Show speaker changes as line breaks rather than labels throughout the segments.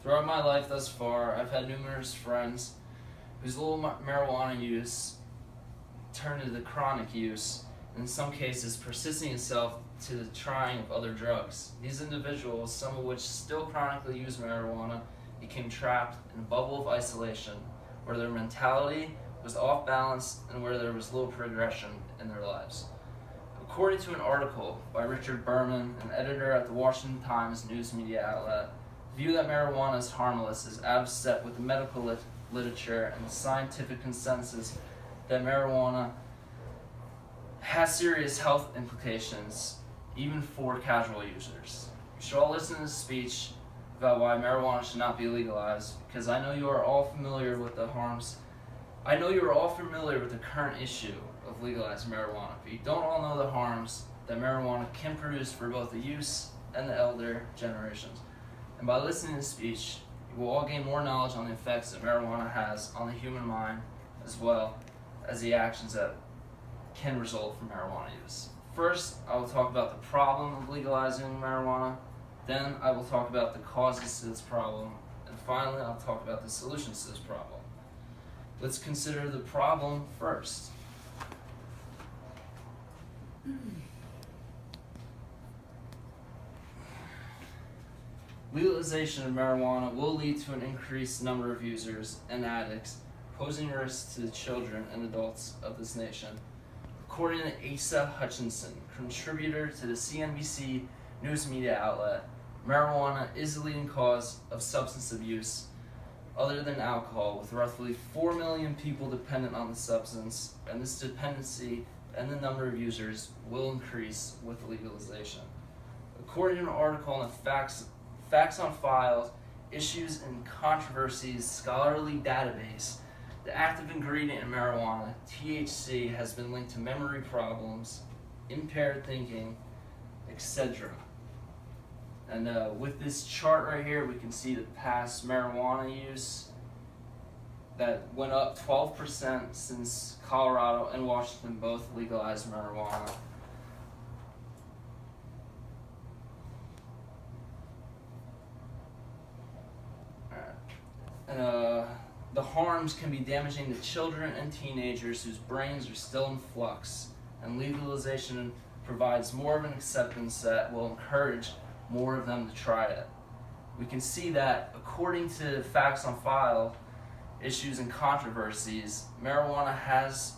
Throughout my life thus far, I've had numerous friends whose little marijuana use turned into chronic use, and in some cases persisting itself to the trying of other drugs. These individuals, some of which still chronically use marijuana, became trapped in a bubble of isolation where their mentality was off balance and where there was little progression in their lives. According to an article by Richard Berman, an editor at the Washington Times news media outlet, the view that marijuana is harmless is out of step with the medical literature and the scientific consensus that marijuana has serious health implications, even for casual users. You should all listen to this speech about why marijuana should not be legalized, because I know you are all familiar with the harms. I know you are all familiar with the current issue of legalizing marijuana, but you don't all know the harms that marijuana can produce for both the youth and the elder generations. And by listening to this speech, you will all gain more knowledge on the effects that marijuana has on the human mind, as well as the actions that can result from marijuana use. First, I will talk about the problem of legalizing marijuana. Then I will talk about the causes to this problem. And finally, I'll talk about the solutions to this problem. Let's consider the problem first. Legalization of marijuana will lead to an increased number of users and addicts, posing risks to the children and adults of this nation. According to Asa Hutchinson, contributor to the CNBC news media outlet, marijuana is the leading cause of substance abuse other than alcohol, with roughly 4 million people dependent on the substance, and this dependency and the number of users will increase with legalization. According to an article on the Facts on Files, Issues and Controversies scholarly database, the active ingredient in marijuana, THC, has been linked to memory problems, impaired thinking, etc. And with this chart right here, we can see the past marijuana use that went up 12% since Colorado and Washington both legalized marijuana. The harms can be damaging to children and teenagers whose brains are still in flux, and legalization provides more of an acceptance that will encourage more of them to try it. We can see that according to Facts on File, Issues and Controversies, marijuana has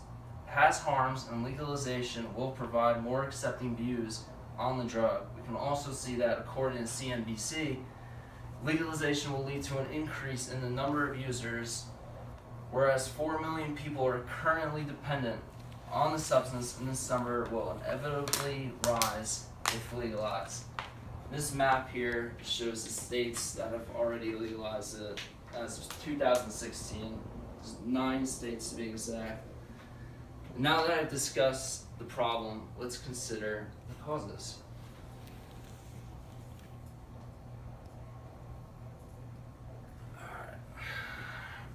harms, and legalization will provide more accepting views on the drug. We can also see that according to CNBC, legalization will lead to an increase in the number of users, whereas 4 million people are currently dependent on the substance, and this number will inevitably rise if legalized. This map here shows the states that have already legalized it as of 2016. There's 9 states to be exact. Now that I've discussed the problem, let's consider the causes.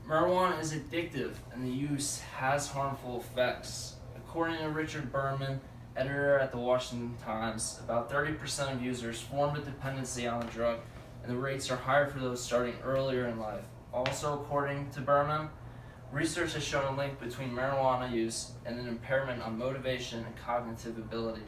Marijuana is addictive, and the use has harmful effects. According to Richard Berman, editor at the Washington Times, about 30% of users form a dependency on the drug, and the rates are higher for those starting earlier in life. Also, according to Berman, research has shown a link between marijuana use and an impairment on motivation and cognitive ability,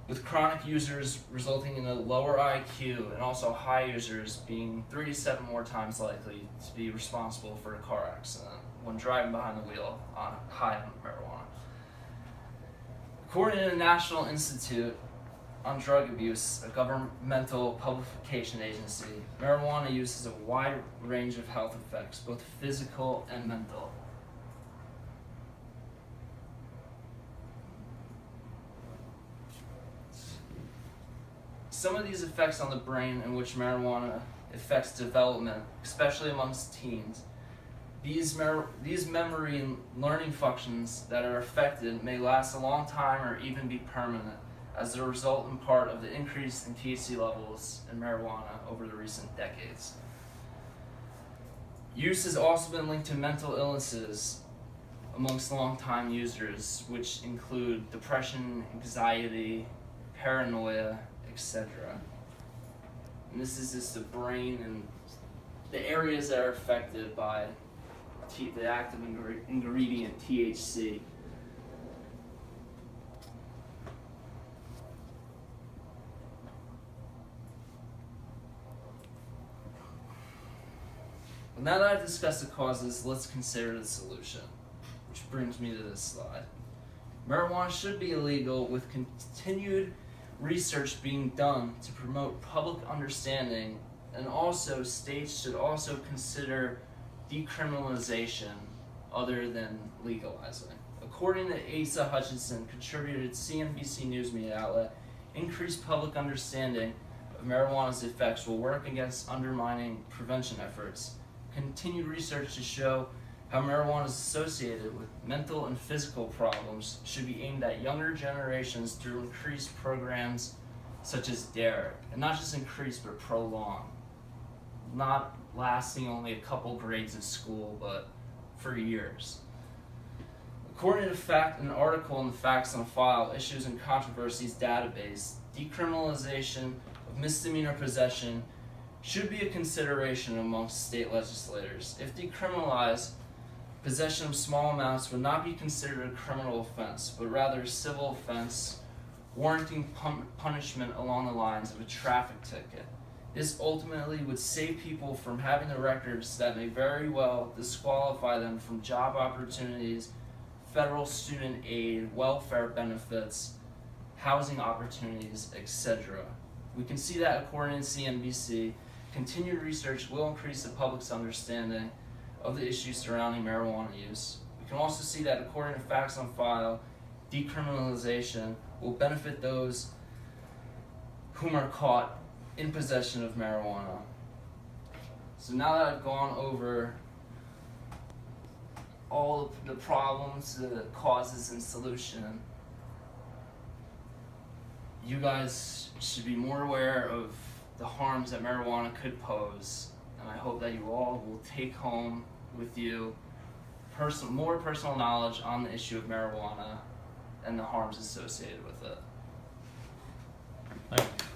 with chronic users resulting in a lower IQ and also high users being 3 to 7 more times likely to be responsible for a car accident when driving behind the wheel on high on marijuana. According to the National Institute on Drug Abuse, a governmental publication agency, marijuana use has a wide range of health effects, both physical and mental. Some of these effects on the brain in which marijuana affects development, especially amongst teens. These memory and learning functions that are affected may last a long time or even be permanent, as a result in part of the increase in THC levels in marijuana over the recent decades. Use has also been linked to mental illnesses amongst long-time users, which include depression, anxiety, paranoia, etc. and this is just the brain and the areas that are affected by the active ingredient THC. Well, now that I've discussed the causes, let's consider the solution, which brings me to this slide. Marijuana should be illegal with continued research being done to promote public understanding, and also states should also consider decriminalization other than legalizing. According to Asa Hutchinson, contributed to CNBC News media outlet, increased public understanding of marijuana's effects will work against undermining prevention efforts. Continued research to show how marijuana is associated with mental and physical problems should be aimed at younger generations through increased programs such as DARE, and not just increase but prolong, not lasting only a couple grades of school but for years. According to an article in the Facts on File Issues and Controversies database, decriminalization of misdemeanor possession should be a consideration amongst state legislators. If decriminalized, possession of small amounts would not be considered a criminal offense, but rather a civil offense warranting punishment along the lines of a traffic ticket. This ultimately would save people from having the records that may very well disqualify them from job opportunities, federal student aid, welfare benefits, housing opportunities, etc. We can see that according to CNBC, continued research will increase the public's understanding of the issues surrounding marijuana use. We can also see that according to Facts on File, decriminalization will benefit those whom are caught in possession of marijuana. So now that I've gone over all of the problems, the causes, and solution, you guys should be more aware of the harms that marijuana could pose, and I hope that you all will take home with you more personal knowledge on the issue of marijuana and the harms associated with it.
Thank you.